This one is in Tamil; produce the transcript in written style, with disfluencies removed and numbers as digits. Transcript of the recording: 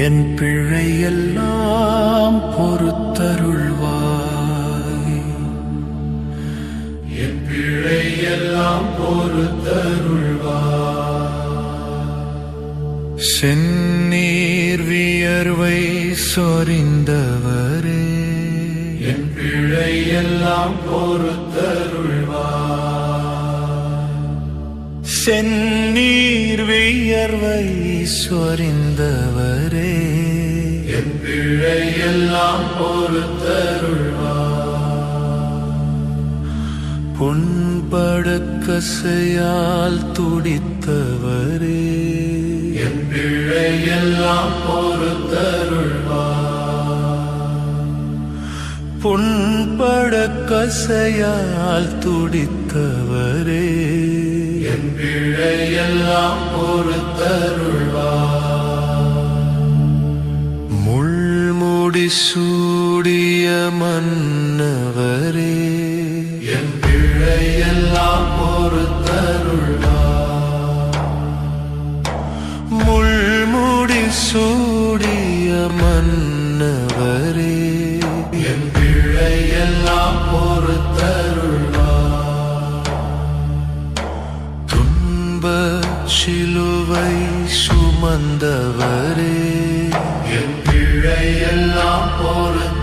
என் பிழையெல்லாம் பொறுத்தருள்வாய். என் பிழையெல்லாம் பொறுத்தருள்வாய். செந்நீர் வியர்வை சொரிந்தவரே, என் பிழையெல்லாம் பொறுத்தருள்வாய். செந்நீர் வியர்வை சொரிந்தவரே, என் பிழையெல்லாம் பொறுத்தருள்வாய். புண்படுக்கசையால் துடித்தவரே, என் பிழையெல்லாம் பொறுத்தருள்வாய். புண்படுக்கசையால் துடித்தவரே, என் பிழையெல்லாம் பொறுத்தருள்வாய். முள்முடி சூடிய மன்னவரே, என் பிழையெல்லாம் பொறுத்தருள்வாய். முள்முடி சூடிய மன்னவரே, என் பிழையெல்லாம் பொறுத்தருள்வாய். சிலுவை சுமந்தவரே, என் பிழையெல்லாம் பொறுத்தருள்வாய்.